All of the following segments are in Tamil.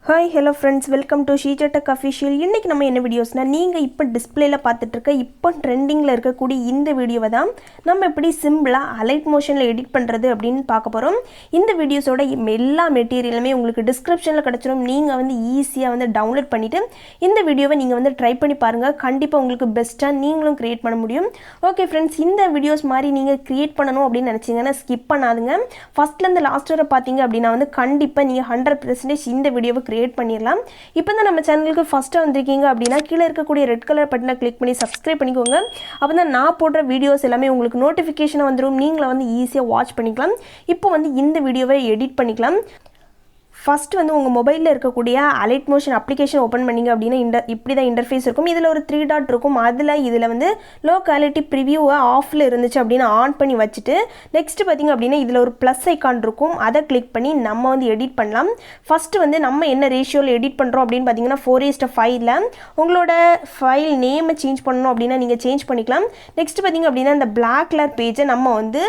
Hi, hello friends, welcome to Sheetech Official. இன்னைக்கு நம்ம என்ன வீடியோஸ்னா நீங்க இப்போ டிஸ்ப்ளேல பார்த்துட்டு இருக்க இப்போ ட்ரெண்டிங்ல இருக்க கூடிய இந்த வீடியோவை தான் நம்ம எப்படி சிம்பிளா அலைட் மோஷன்ல எடிட் பண்றது அப்படினு பார்க்க போறோம். இந்த வீடியோஸோட எல்லா மெட்டீரியலுமே உங்களுக்கு டிஸ்கிரிப்ஷன்ல கிடைச்சிரும். நீங்க வந்து ஈஸியா வந்து டவுன்லோட் பண்ணிட்டு இந்த வீடியோவை நீங்க வந்து ட்ரை பண்ணி பாருங்க. கண்டிப்பா உங்களுக்கு பெஸ்டா நீங்களும் கிரியேட் பண்ண முடியும். ஓகே फ्रेंड्स, இந்த வீடியோஸ் மாதிரி நீங்க கிரியேட் பண்ணனும் அப்படி நினைச்சீங்கன்னா ஸ்கிப் பண்ணாதுங்க. ஃபர்ஸ்ட்ல இருந்து லாஸ்ட் வரை பாத்தீங்க அப்படினா வந்து கண்டிப்பா நீங்க 100% இந்த வீடியோவை கிரியேட் பண்ணிரலாம். இப்போதான் நம்ம சேனலுக்கு ஃபர்ஸ்டா வந்திருக்கீங்க அப்படினா கீழ இருக்கக்கூடிய ரெட் கலர் பட்டனை கிளிக் பண்ணி சப்ஸ்கிரைப் பண்ணிக்கோங்க. அப்பதான் நான் போடுற வீடியோஸ் எல்லாமே உங்களுக்கு நோட்டிஃபிகேஷன் வந்துரும். நீங்க வந்து ஈஸியா வாட்ச் பண்ணிக்கலாம். இப்போ வந்து இந்த வீடியோவை எடிட் பண்ணிக்கலாம். ஃபர்ஸ்ட் வந்து உங்க மொபைல்ல இருக்கக்கூடிய அலைட் மோஷன் அப்ளிகேஷன் ஓபன் பண்ணீங்க அப்படினா இப்படி தான் இன்டர்ஃபேஸ் இருக்கும். இதுல ஒரு 3 டாட் இருக்கும். இதுல வந்து லோ குவாலிட்டி பிரிவியூ ஆஃப்ல இருந்துச்சு அப்படினா ஆன் பண்ணி வச்சிட்டு நெக்ஸ்ட் பாத்தீங்க அப்படினா இதுல ஒரு ப்ளஸ் ஐகான் இருக்கும். அதை கிளிக் பண்ணி நம்ம வந்து எடிட் பண்ணலாம். ஃபர்ஸ்ட் வந்து நம்ம என்ன ரேஷியோல எடிட் பண்றோம் அப்படினு பாத்தீங்கன்னா 4:5ல உங்களோட ஃபைல் நேம் சேஞ்ச் பண்ணனும் அப்படினா நீங்க சேஞ்ச் பண்ணிக்கலாம். நெக்ஸ்ட் பாத்தீங்க அப்படினா இந்த Black கலர் பேஜை நம்ம வந்து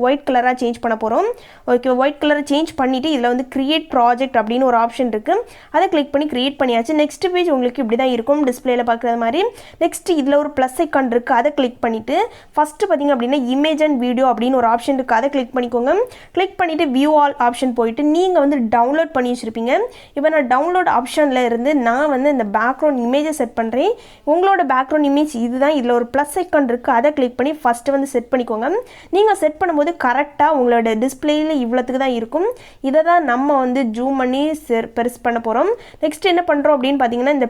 ஒயிட் கலரா சேஞ்ச் பண்ண போறோம். ஓகே, ஒயிட் கலரை சேஞ்ச் பண்ணிட்டு இதுல வந்து கிரியேட் ப்ராஜெக்ட் அப்படின்னு ஒரு ஆப்ஷன் இருக்கு. அதை கிளிக் பண்ணி கிரியேட் பண்ணியாச்சு. நெக்ஸ்ட் பேஜ் உங்களுக்கு இப்படி தான் இருக்கும் டிஸ்ப்ளேல பார்க்குறது மாதிரி. நெக்ஸ்ட் இதில் ஒரு ப்ளஸ் ஐக்கான் இருக்கு. அதை கிளிக் பண்ணிட்டு ஃபர்ஸ்ட் பார்த்தீங்க அப்படின்னா இமேஜ் அண்ட் வீடியோ அப்படின்னு ஒரு ஆப்ஷன் இருக்கு. அதை கிளிக் பண்ணிக்கோங்க. கிளிக் பண்ணிட்டு வியூ ஆல் ஆப்ஷன் போயிட்டு நீங்கள் வந்து டவுன்லோட் பண்ணி வச்சிருப்பீங்க. இப்போ நான் டவுன்லோட் ஆப்ஷனில் இருந்து நான் வந்து இந்த பேக்ரவுண்ட் இமேஜை செட் பண்ணுறேன். உங்களோட பேக்ரவுண்ட் இமேஜ் இதுதான். இதில் ஒரு ப்ளஸ் ஐக்கான் இருக்கு. அதை கிளிக் பண்ணி ஃபர்ஸ்ட் வந்து செட் பண்ணிக்கோங்க. நீங்கள் செட் பண்ணும்போது கரெக்டாக உங்களோட டிஸ்பிளேயில் இவ்வளோத்துக்கு தான் இருக்கும். இதை தான் நம்ம வந்து ஜூம் பண்ணி பெருசு பண்ண போகிறோம். நெக்ஸ்ட் என்ன பண்ணுறோம் அப்படின்னு பார்த்தீங்கன்னா இந்த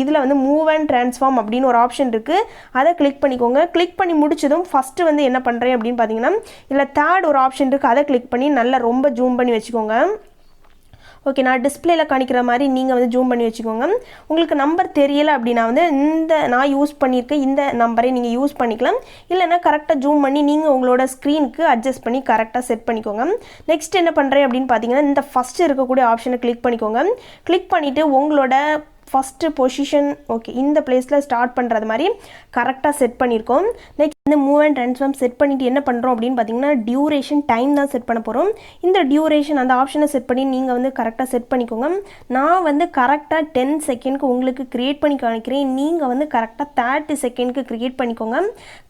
இதில் வந்து மூவ் அண்ட் ட்ரான்ஸ்ஃபார்ம் அப்படின்னு ஒரு ஆப்ஷன் இருக்குது. அதை கிளிக் பண்ணிக்கோங்க. கிளிக் பண்ணி முடிச்சதும் ஃபஸ்ட்டு வந்து என்ன பண்ணுறேன் அப்படின்னு பார்த்தீங்கன்னா இதில் தேர்ட் ஒரு ஆப்ஷன் இருக்குது. அதை கிளிக் பண்ணி நல்லா ரொம்ப ஜூம் பண்ணி வச்சுக்கோங்க. ஓகே, நான் டிஸ்பிளேல காணிக்கிற மாதிரி நீங்கள் வந்து ஜூம் பண்ணி வச்சுக்கோங்க. உங்களுக்கு நம்பர் தெரியலை அப்படின்னா வந்து இந்த நான் யூஸ் பண்ணியிருக்கேன் இந்த நம்பரை நீங்கள் யூஸ் பண்ணிக்கலாம். இல்லைன்னா கரெக்டாக ஜூம் பண்ணி நீங்கள் உங்களோட ஸ்க்ரீனுக்கு அட்ஜஸ்ட் பண்ணி கரெக்டாக செட் பண்ணிக்கோங்க. நெக்ஸ்ட் என்ன பண்ணுறேன் அப்படின்னு பார்த்தீங்கன்னா இந்த ஃபஸ்ட்டு இருக்கக்கூடிய ஆப்ஷனை கிளிக் பண்ணிக்கோங்க. கிளிக் பண்ணிவிட்டு உங்களோட ஃபஸ்ட்டு பொசிஷன் ஓகே இந்த பிளேஸில் ஸ்டார்ட் பண்ணுறது மாதிரி கரெக்டாக செட் பண்ணியிருக்கோம். நெக்ஸ்ட் வந்து மூவ் அண்ட் ட்ரான்ஸ்ஃபார்ம் செட் பண்ணிவிட்டு என்ன பண்ணுறோம் அப்படின்னு பார்த்தீங்கன்னா டியூரேஷன் டைம் தான் செட் பண்ண போகிறோம். இந்த டியூரேஷன் அந்த ஆப்ஷனை செட் பண்ணி நீங்கள் வந்து கரெக்டாக செட் பண்ணிக்கோங்க. நான் வந்து கரெக்டாக 10 செகண்ட்க்கு உங்களுக்கு க்ரியேட் பண்ணி காணிக்கிறேன். நீங்கள் வந்து கரெக்டாக 30 செகண்ட்க்கு க்ரியேட் பண்ணிக்கோங்க.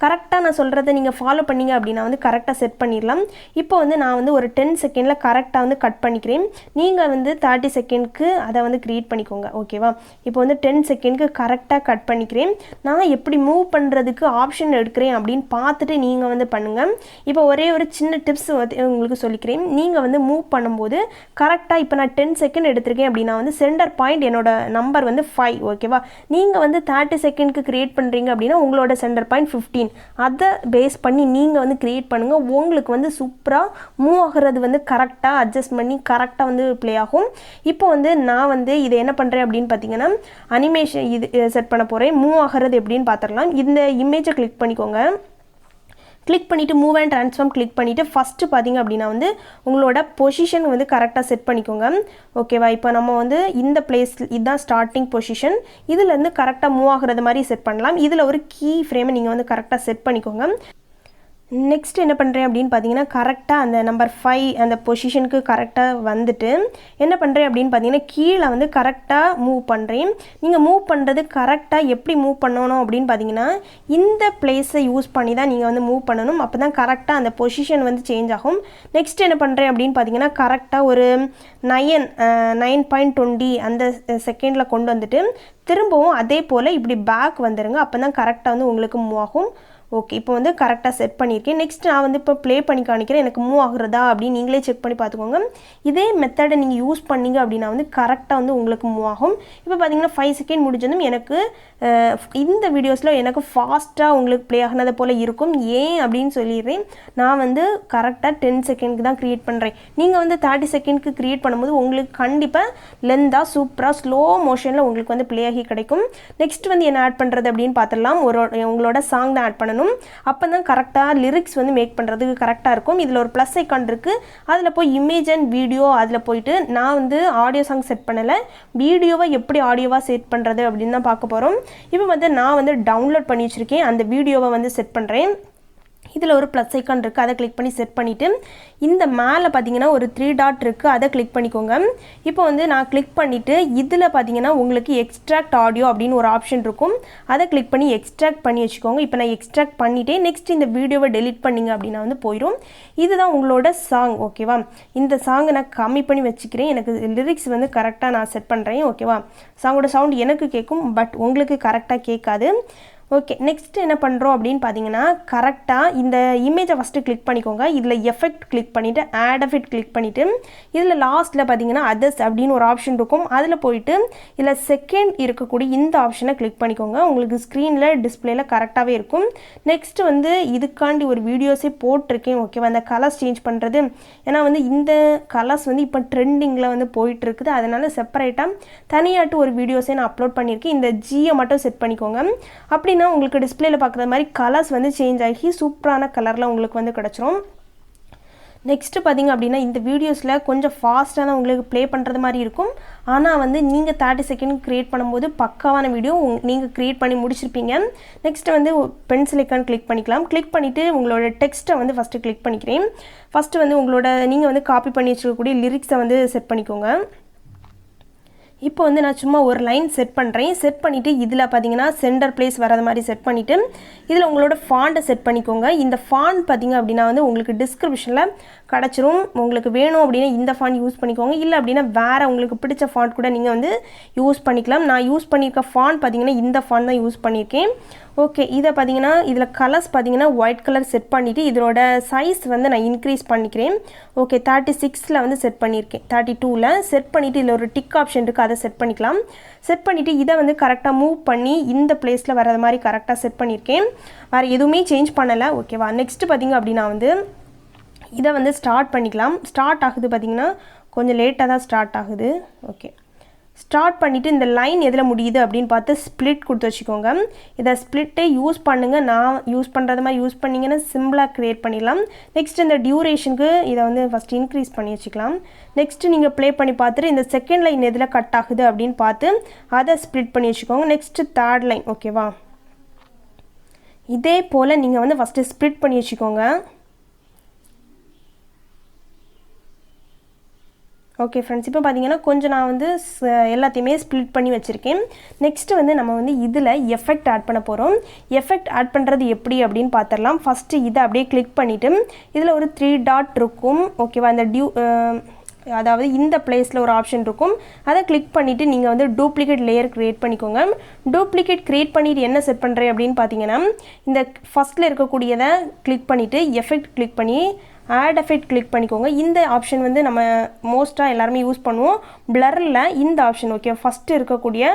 கரெக்டாக நான் சொல்கிறத நீங்கள் ஃபாலோ பண்ணிங்க அப்படின்னா வந்து கரெக்டாக செட் பண்ணிடலாம். இப்போ வந்து நான் வந்து ஒரு 10 செகண்டில் கரெக்டாக வந்து கட் பண்ணிக்கிறேன். நீங்கள் வந்து 30 செகண்ட்க்கு அதை வந்து க்ரியேட் பண்ணிக்கோங்க. ஓகேவா? இப்போ வந்து 10 செகண்ட்க்கு கரெக்டாக கட் பண்ணிக்கிறேன். நான் எப்படி மூவ் பண்ணுறதுக்கு ஆப்ஷன் எடுக்கிறேன் அப்படின்னு பார்த்துட்டு நீங்கள் வந்து பண்ணுங்கள். இப்போ ஒரே ஒரு சின்ன டிப்ஸ் உங்களுக்கு சொல்லிக்கிறேன். நீங்கள் வந்து மூவ் பண்ணும்போது கரெக்டாக இப்போ நான் 10 செகண்ட் எடுத்திருக்கேன் அப்படின்னா வந்து சென்டர் பாயிண்ட் என்னோட நம்பர் வந்து 5. ஓகேவா? நீங்கள் வந்து 30 செகண்ட்க்கு க்ரியேட் பண்ணுறீங்க அப்படின்னா உங்களோட சென்டர் பாயிண்ட் 15. அதை பேஸ் பண்ணி நீங்கள் வந்து க்ரியேட் பண்ணுங்கள். உங்களுக்கு வந்து சூப்பராக மூவ் ஆகிறது வந்து கரெக்டாக அட்ஜஸ்ட் பண்ணி கரெக்டாக வந்து ப்ளே ஆகும். இப்போ வந்து நான் வந்து இதை என்ன பண்ணுறேன் அப்படின்னு பார்த்தீங்கன்னா அனிமேஷன் இது செட் பண்ண போகிறேன். மூவ் ஆகிறது எப்படின்னு பார்த்துடலாம். இந்த இமேஜை கிளிக் பண்ணிக்கோங்க. கிளிக் பண்ணிவிட்டு மூவ் அண்ட் ட்ரான்ஸ்ஃபார்ம் கிளிக் பண்ணிவிட்டு ஃபஸ்ட்டு பார்த்தீங்க அப்படின்னா வந்து உங்களோட பொசிஷன் வந்து கரெக்டாக செட் பண்ணிக்கோங்க. ஓகேவா? இப்போ நம்ம வந்து இந்த பிளேஸ் இதுதான் ஸ்டார்டிங் பொசிஷன். இதுலேருந்து கரெக்டாக மூவ் ஆகிறது மாதிரி செட் பண்ணலாம். இதில் ஒரு கீ ஃப்ரேமை நீங்கள் வந்து கரெக்டாக செட் பண்ணிக்கோங்க. நெக்ஸ்ட் என்ன பண்ணுறேன் அப்படின்னு பார்த்தீங்கன்னா கரெக்டாக அந்த நம்பர் 5 அந்த பொசிஷனுக்கு கரெக்டாக வந்துட்டு என்ன பண்ணுறேன் அப்படின்னு பார்த்தீங்கன்னா கீழே வந்து கரெக்டாக மூவ் பண்ணுறேன். நீங்கள் மூவ் பண்ணுறது கரெக்டாக எப்படி மூவ் பண்ணணும் அப்படின்னு பார்த்தீங்கன்னா இந்த பிளேஸை யூஸ் பண்ணி தான் நீங்கள் வந்து மூவ் பண்ணணும். அப்போ தான் கரெக்டாக அந்த பொசிஷன் வந்து சேஞ்ச் ஆகும். நெக்ஸ்ட் என்ன பண்ணுறேன் அப்படின்னு பார்த்தீங்கன்னா கரெக்டாக ஒரு 9.20 அந்த செகண்டில் கொண்டு வந்துட்டு திரும்பவும் அதே போல் இப்படி பேக் வந்துடுங்க. அப்போ தான் கரெக்டாக வந்து உங்களுக்கு மூவ் ஆகும். ஓகே, இப்போ வந்து கரெக்டாக செட் பண்ணியிருக்கேன். நெக்ஸ்ட் நான் வந்து இப்போ ப்ளே பண்ணி காணிக்கிறேன். எனக்கு மூவ் ஆகுறதா அப்படின்னு நீங்களே செக் பண்ணி பார்த்துக்கோங்க. இதே மெத்தடை நீங்கள் யூஸ் பண்ணீங்க அப்படின்னா வந்து கரெக்டாக வந்து உங்களுக்கு மூவ் ஆகும். இப்போ பார்த்தீங்கன்னா 5 செகண்ட் முடிஞ்சதும் எனக்கு இந்த வீடியோஸில் எனக்கு ஃபாஸ்ட்டாக உங்களுக்கு ப்ளே ஆகினதை போல் இருக்கும். ஏன் அப்படின்னு சொல்லிடுறேன். நான் வந்து கரெக்டாக 10 செகண்ட்க்கு தான் க்ரியேட் பண்ணுறேன். நீங்கள் வந்து 30 செகண்ட்க்கு க்ரியேட் பண்ணும்போது உங்களுக்கு கண்டிப்பாக லென்த்தாக சூப்பராக ஸ்லோ மோஷனில் உங்களுக்கு வந்து ப்ளே ஆகி கிடைக்கும். நெக்ஸ்ட் வந்து என்ன ஆட் பண்ணுறது அப்படின்னு பார்த்துடலாம். உங்களோட சாங் தான் ஆட் பண்ணணும். அப்போ தான் கரெக்டாக லிரிக்ஸ் வந்து மேக் பண்ணுறதுக்கு கரெக்டாக இருக்கும். இதில் ஒரு ப்ளஸ் ஐக்கான் இருக்குது. அதில் போய் இமேஜ் அண்ட் வீடியோ அதில் போயிட்டு நான் வந்து ஆடியோ சாங் செட் பண்ணலை. வீடியோவை எப்படி ஆடியோவாக செட் பண்ணுறது அப்படின்னு தான் பார்க்க போகிறோம். இப்போ வந்து நான் வந்து டவுன்லோட் பண்ணி வச்சுருக்கேன். அந்த வீடியோவை வந்து செட் பண்ணுறேன். இதில் ஒரு ப்ளஸ் ஐக்கான் இருக்குது, அதை கிளிக் பண்ணி செட் பண்ணிவிட்டு இந்த மேலே பார்த்தீங்கன்னா ஒரு 3 டாட் இருக்குது, அதை கிளிக் பண்ணிக்கோங்க. இப்போ வந்து நான் கிளிக் பண்ணிவிட்டு இதில் பார்த்தீங்கன்னா உங்களுக்கு எக்ஸ்ட்ராக்ட் ஆடியோ அப்படின்னு ஒரு ஆப்ஷன் இருக்கும், அதை கிளிக் பண்ணி எக்ஸ்ட்ராக்ட் பண்ணி வச்சுக்கோங்க. இப்போ நான் எக்ஸ்ட்ராக்ட் பண்ணிவிட்டேன். நெக்ஸ்ட் இந்த வீடியோவை டெலிட் பண்ணிங்க அப்படின்னா வந்து போயிடும். இதுதான் உங்களோட சாங். ஓகேவா, இந்த சாங்கை நான் கம்மி பண்ணி வச்சுக்கிறேன். எனக்கு லிரிக்ஸ் வந்து கரெக்டாக நான் செட் பண்ணுறேன். ஓகேவா, சாங்கோட சவுண்ட் எனக்கு கேட்கும், பட் உங்களுக்கு கரெக்டாக கேட்காது. ஓகே, நெக்ஸ்ட் என்ன பண்ணுறோம் அப்படின்னு பார்த்தீங்கன்னா கரெக்டாக இந்த இமேஜை ஃபஸ்ட்டு கிளிக் பண்ணிக்கோங்க. இதில் எஃபெக்ட் கிளிக் பண்ணிவிட்டு ஆட் எஃபெக்ட் கிளிக் பண்ணிவிட்டு இதில் லாஸ்ட்டில் பார்த்தீங்கன்னா அதர்ஸ் அப்படின்னு ஒரு ஆப்ஷன் இருக்கும், அதில் போயிட்டு இதில் செகண்ட் இருக்கக்கூடிய இந்த ஆப்ஷனை கிளிக் பண்ணிக்கோங்க. உங்களுக்கு ஸ்க்ரீனில் டிஸ்பிளேயில் கரெக்டாகவே இருக்கும். நெக்ஸ்ட்டு வந்து இதுக்காண்டி ஒரு வீடியோஸே போட்டிருக்கேன். ஓகேவா, அந்த கலர்ஸ் சேஞ்ச் பண்ணுறது, ஏன்னா வந்து இந்த கலர்ஸ் வந்து இப்போ ட்ரெண்டிங்கில் வந்து போயிட்டுருக்குது, அதனால் செப்பரேட்டாக தனியாட்டு ஒரு வீடியோஸே நான் அப்லோட் பண்ணியிருக்கேன். இந்த ஜியை மட்டும் செட் பண்ணிக்கோங்க. அப்படி உங்களுக்கு டிஸ்பிளேல பார்க்குற மாதிரி கலர்ஸ் வந்து சேஞ்ச் ஆகி சூப்பரான கலரில் உங்களுக்கு வந்து கிடச்சிரும். நெக்ஸ்ட்டு பார்த்தீங்க அப்படின்னா இந்த வீடியோஸில் கொஞ்சம் ஃபாஸ்ட்டாக தான் உங்களுக்கு ப்ளே பண்ணுறது மாதிரி இருக்கும். ஆனால் வந்து நீங்கள் 30 செகண்ட் க்ரியேட் பண்ணும்போது பக்காவான வீடியோ நீங்கள் க்ரியேட் பண்ணி முடிச்சிருப்பீங்க. நெக்ஸ்ட்டு வந்து பென்சில் ஐக்கான் கிளிக் பண்ணிக்கலாம். கிளிக் பண்ணிவிட்டு உங்களோட டெக்ஸ்ட்டை வந்து ஃபஸ்ட்டு கிளிக் பண்ணிக்கிறேன். ஃபஸ்ட்டு வந்து நீங்கள் வந்து காப்பி பண்ணி வச்சுருக்கக்கூடிய லிரிக்ஸை வந்து செட் பண்ணிக்கோங்க. இப்போ வந்து நான் சும்மா ஒரு லைன் செட் பண்ணுறேன். செட் பண்ணிவிட்டு இதில் பார்த்தீங்கன்னா சென்டர் பிளேஸ் வராத மாதிரி செட் பண்ணிவிட்டு இதில் உங்களோட ஃபாண்ட்டை செட் பண்ணிக்கோங்க. இந்த ஃபாண்ட் பார்த்தீங்க அப்படின்னா வந்து உங்களுக்கு டிஸ்கிரிப்ஷனில் கிடச்சிரும். உங்களுக்கு வேணும் அப்படின்னா இந்த ஃபாண்ட் யூஸ் பண்ணிக்கோங்க, இல்லை அப்படின்னா வேறு உங்களுக்கு பிடிச்ச ஃபாண்ட் கூட நீங்கள் வந்து யூஸ் பண்ணிக்கலாம். நான் யூஸ் பண்ணியிருக்க ஃபாண்ட் பார்த்தீங்கன்னா இந்த ஃபாண்ட் தான் யூஸ் பண்ணியிருக்கேன். ஓகே, இதை பார்த்தீங்கன்னா இதில் கலர்ஸ் பார்த்தீங்கன்னா ஒயிட் கலர் செட் பண்ணிவிட்டு இதோட சைஸ் வந்து நான் இன்க்ரீஸ் பண்ணிக்கிறேன். ஓகே, 36 வந்து செட் பண்ணியிருக்கேன், 32 செட் பண்ணிவிட்டு இதில் ஒரு டிக் ஆப்ஷன் இருக்குது, அதை செட் பண்ணிக்கலாம். செட் பண்ணிவிட்டு இதை வந்து கரெக்டாக மூவ் பண்ணி இந்த பிளேஸில் வர்றது மாதிரி கரெக்டாக செட் பண்ணியிருக்கேன். வேறு எதுவுமே சேஞ்ச் பண்ணலை. ஓகேவா, நெக்ஸ்ட்டு பார்த்தீங்க அப்படின்னா வந்து இதை வந்து ஸ்டார்ட் பண்ணிக்கலாம். ஸ்டார்ட் ஆகுது பார்த்தீங்கன்னா கொஞ்சம் லேட்டாக தான் ஸ்டார்ட் ஆகுது. ஓகே, ஸ்டார்ட் பண்ணிவிட்டு இந்த லைன் எதில் முடியுது அப்படின்னு பார்த்து ஸ்ப்ளிட் கொடுத்து வச்சுக்கோங்க. இதை ஸ்ப்ளிட்டே யூஸ் பண்ணுங்கள். நான் யூஸ் பண்ணுறது மாதிரி யூஸ் பண்ணிங்கன்னா சிம்பிளாக க்ரியேட் பண்ணிடலாம். நெக்ஸ்ட் இந்த டியூரேஷனுக்கு இதை வந்து ஃபஸ்ட் இன்க்ரீஸ் பண்ணி வச்சுக்கலாம். நெக்ஸ்ட்டு நீங்கள் ப்ளே பண்ணி பார்த்துட்டு இந்த செகண்ட் லைன் எதில் கட் ஆகுது அப்படின்னு பார்த்து அதை ஸ்ப்ளிட் பண்ணி வச்சுக்கோங்க. Next third line. ஓகேவா, இதே போல் நீங்கள் வந்து ஃபஸ்ட்டு ஸ்ப்ளிட் பண்ணி வச்சுக்கோங்க. ஓகே ஃப்ரெண்ட்ஸ், இப்போ பார்த்தீங்கன்னா கொஞ்சம் நான் வந்து எல்லாத்தையுமே ஸ்ப்ளிட் பண்ணி வச்சுருக்கேன். நெக்ஸ்ட்டு வந்து நம்ம வந்து இதில் எஃபெக்ட் ஆட் பண்ண போகிறோம். எஃபெக்ட் ஆட் பண்ணுறது எப்படி அப்படின்னு பார்த்துடலாம். ஃபஸ்ட்டு இதை அப்படியே கிளிக் பண்ணிவிட்டு இதில் ஒரு 3 டாட் இருக்கும். ஓகேவா, இந்த அதாவது இந்த பிளேஸில் ஒரு ஆப்ஷன் இருக்கும், அதை கிளிக் பண்ணிவிட்டு நீங்கள் வந்து டூப்ளிகேட் லேயர் க்ரியேட் பண்ணிக்கோங்க. டூப்ளிகேட் க்ரியேட் பண்ணிவிட்டு என்ன செட் பண்ணுறேன் அப்படின்னு பார்த்தீங்கன்னா இந்த ஃபஸ்ட்டில் இருக்கக்கூடியதை கிளிக் பண்ணிவிட்டு எஃபெக்ட் கிளிக் பண்ணி ஆட் எஃபெக்ட் கிளிக் பண்ணிக்கோங்க. இந்த ஆப்ஷன் வந்து நம்ம மோஸ்ட்டாக எல்லாருமே யூஸ் பண்ணுவோம். பிளரில் இந்த ஆப்ஷன் ஓகே, ஃபஸ்ட்டு இருக்கக்கூடிய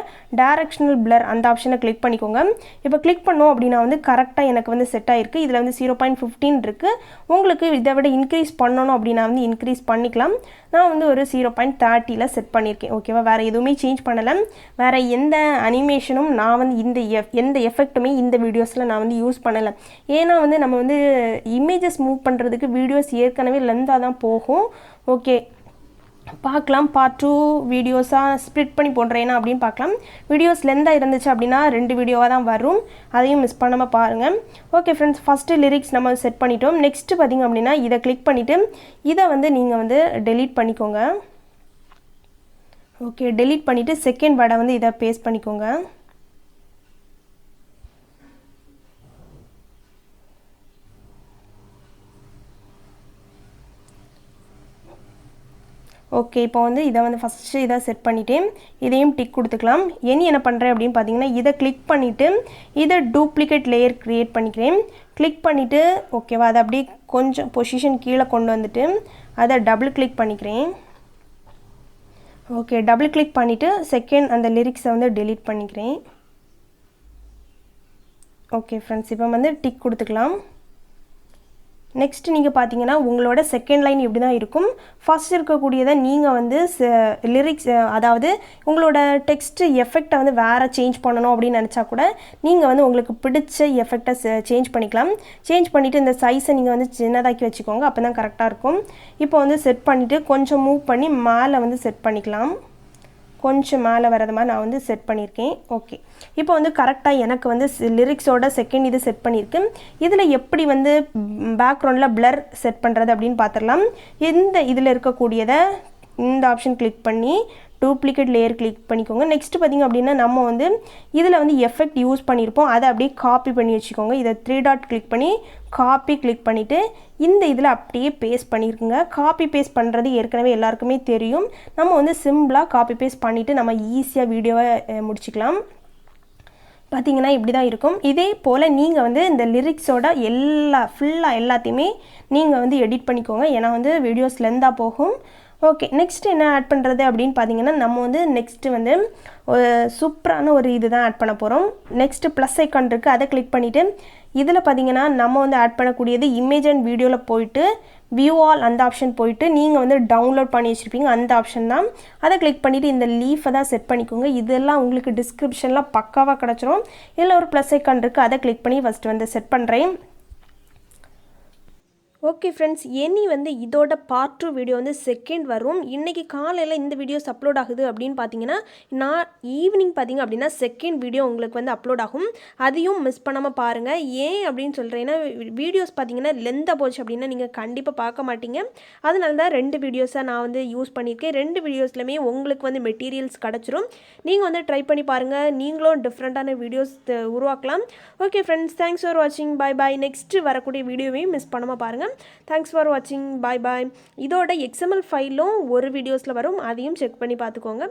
டைரக்ஷனல் பிளர் அந்த ஆப்ஷனை கிளிக் பண்ணிக்கோங்க. இப்போ கிளிக் பண்ணோம் அப்படின்னா வந்து கரெக்டாக எனக்கு வந்து செட் ஆகிருக்கு. இதில் வந்து 0.15 இருக்குது. உங்களுக்கு இதை விட இன்க்ரீஸ் பண்ணணும் அப்படின்னா வந்து இன்க்ரீஸ் பண்ணிக்கலாம். நான் வந்து ஒரு 0.30 செட் பண்ணியிருக்கேன். ஓகேவா, வேறு எதுவுமே சேஞ்ச் பண்ணலை. வேறு எந்த அனிமேஷனும் நான் வந்து எந்த எஃபெக்ட்டுமே இந்த வீடியோஸில் நான் வந்து யூஸ் பண்ணலை. ஏன்னா வந்து நம்ம வந்து இமேஜஸ் மூவ் பண்ணுறதுக்கு வீடியோஸ் ஏற்கனவே லென்த்தாக தான் போகும். ஓகே, பார்க்கலாம். பார்ட் 2 வீடியோஸாக ஸ்ப்ளிட் பண்ணி போடுறேன்னா அப்படின்னு பார்க்கலாம். வீடியோஸ் லென்த்தாக இருந்துச்சு அப்படின்னா 2 வீடியோவாக தான் வரும், அதையும் மிஸ் பண்ணாமல் பாருங்கள். ஓகே ஃப்ரெண்ட்ஸ், ஃபஸ்ட்டு லிரிக்ஸ் நம்ம செட் பண்ணிட்டோம். நெக்ஸ்ட்டு பார்த்திங்க அப்படின்னா இதை கிளிக் பண்ணிவிட்டு இதை வந்து நீங்கள் வந்து டெலீட் பண்ணிக்கோங்க. ஓகே, டெலீட் பண்ணிவிட்டு செகண்ட் வேர்டை வந்து இதை பேஸ்ட் பண்ணிக்கோங்க. ஓகே, இப்போ வந்து இதை வந்து ஃபஸ்ட்டு இதை செட் பண்ணிவிட்டு இதையும் டிக் கொடுத்துக்கலாம். என்ன பண்ணுறேன் அப்படின்னு பார்த்தீங்கன்னா இதை கிளிக் பண்ணிவிட்டு இதை டூப்ளிகேட் லேயர் க்ரியேட் பண்ணிக்கிறேன். கிளிக் பண்ணிவிட்டு ஓகேவா, அதை அப்படியே கொஞ்சம் பொசிஷன் கீழே கொண்டு வந்துட்டு அதை டபுள் கிளிக் பண்ணிக்கிறேன். ஓகே, டபுள் கிளிக் பண்ணிவிட்டு செகண்ட் அந்த லிரிக்ஸை வந்து டெலீட் பண்ணிக்கிறேன். ஓகே ஃப்ரெண்ட்ஸ், இப்போ வந்து டிக் கொடுத்துக்கலாம். நெக்ஸ்ட் நீங்கள் பார்த்தீங்கன்னா உங்களோட செகண்ட் லைன் இப்படி தான் இருக்கும். ஃபஸ்ட் இருக்கக்கூடியதை நீங்கள் வந்து லிரிக்ஸ் அதாவது உங்களோட டெக்ஸ்ட் எஃபெக்டை வந்து வேறு சேஞ்ச் பண்ணணும் அப்படின்னு நினச்சா கூட நீங்கள் வந்து உங்களுக்கு பிடிச்ச எஃபெக்டை சேஞ்ச் பண்ணிக்கலாம். சேஞ்ச் பண்ணிவிட்டு இந்த சைஸை நீங்கள் வந்து சின்னதாக்கி வச்சுக்கோங்க, அப்போ தான் கரெக்டாக இருக்கும். இப்போ வந்து செட் பண்ணிவிட்டு கொஞ்சம் மூவ் பண்ணி மேலே வந்து செட் பண்ணிக்கலாம். கொஞ்சம் மேலே வரது மாதிரி நான் வந்து செட் பண்ணியிருக்கேன். ஓகே, இப்போ வந்து கரெக்டாக எனக்கு வந்து லிரிக்ஸோட செகண்ட் இது செட் பண்ணியிருக்கேன். இதில் எப்படி வந்து பேக்ரவுண்டில் பிளர் செட் பண்ணுறது அப்படின்னு பார்த்துடலாம். இந்த இதில் இருக்கக்கூடியதை இந்த ஆப்ஷன் கிளிக் பண்ணி டூப்ளிகேட் லேயர் கிளிக் பண்ணிக்கோங்க. நெக்ஸ்ட்டு பார்த்திங்க அப்படின்னா நம்ம வந்து இதில் வந்து எஃபெக்ட் யூஸ் பண்ணியிருப்போம், அதை அப்படியே காப்பி பண்ணி வச்சுக்கோங்க. இதை 3 டாட் கிளிக் பண்ணி காப்பி கிளிக் பண்ணிவிட்டு இந்த இதில் அப்படியே பேஸ்ட் பண்ணியிருக்குங்க. காப்பி பேஸ்ட் பண்ணுறது ஏற்கனவே எல்லாருக்குமே தெரியும். நம்ம வந்து சிம்பிளாக காப்பி பேஸ்ட் பண்ணிவிட்டு நம்ம ஈஸியாக வீடியோவை முடிச்சிக்கலாம். பார்த்திங்கன்னா இப்படி தான் இருக்கும். இதே போல் நீங்கள் வந்து இந்த லிரிக்ஸோட ஃபுல்லாக எல்லாத்தையுமே நீங்கள் வந்து எடிட் பண்ணிக்கோங்க. ஏன்னா வந்து வீடியோஸ் லெந்தாக போகும். ஓகே, நெக்ஸ்ட் என்ன ஆட் பண்ணுறது அப்படின்னு பார்த்தீங்கன்னா நம்ம வந்து நெக்ஸ்ட்டு வந்து சூப்பரான ஒரு இது தான் ஆட் பண்ண போகிறோம். நெக்ஸ்ட்டு ப்ளஸ் ஐக்கான் இருக்குது, அதை கிளிக் பண்ணிவிட்டு இதில் பார்த்தீங்கன்னா நம்ம வந்து ஆட் பண்ணக்கூடியது இமேஜ் அண்ட் வீடியோவில் போயிட்டு வியூ ஆல் அந்த ஆப்ஷன் போயிட்டு நீங்கள் வந்து டவுன்லோட் பண்ணி வச்சுருப்பீங்க அந்த ஆப்ஷன் தான். அதை கிளிக் பண்ணிவிட்டு இந்த லீஃபை தான் செட் பண்ணிக்கோங்க. இதெல்லாம் உங்களுக்கு டிஸ்கிரிப்ஷனில் பக்காவாக கிடச்சிரும். இதில் ஒரு ப்ளஸ் ஐக்கான் இருக்குது, அதை கிளிக் பண்ணி ஃபஸ்ட்டு வந்து செட் பண்ணுறேன். ஓகே ஃப்ரெண்ட்ஸ், இனி வந்து இதோட பார்ட் 2 வீடியோ வந்து செகண்ட் வரும். இன்றைக்கி காலையில் இந்த வீடியோஸ் அப்லோட் ஆகுது அப்படின்னு பார்த்தீங்கன்னா நான் ஈவினிங் பார்த்தீங்க அப்படின்னா செகண்ட் வீடியோ உங்களுக்கு வந்து அப்லோட் ஆகும். அதையும் மிஸ் பண்ணாமல் பாருங்கள். ஏன் அப்படின்னு சொல்கிறேன்னா வீடியோஸ் பார்த்தீங்கன்னா லெந்தாக போச்சு அப்படின்னா நீங்கள் கண்டிப்பாக பார்க்க மாட்டீங்க. அதனால தான் 2 வீடியோஸை நான் வந்து யூஸ் பண்ணியிருக்கேன். 2 வீடியோஸ்லையுமே உங்களுக்கு வந்து மெட்டீரியல்ஸ் கிடச்சிரும். நீங்கள் வந்து ட்ரை பண்ணி பாருங்கள், நீங்களும் டிஃப்ரெண்ட்டான வீடியோஸ் உருவாக்கலாம். ஓகே ஃப்ரெண்ட்ஸ், தேங்க்ஸ் ஃபார் வாட்சிங். பாய் பாய். நெக்ஸ்ட்டு வரக்கூடிய வீடியோவையும் மிஸ் பண்ணாமல் பாருங்கள். தேங்க்ஸ் ஃபார் வாட்சிங். பாய் பாய். இதோட XML ஃபைலும் ஒரு வீடியோஸில் வரும், அதையும் செக் பண்ணி பார்த்துக்கோங்க.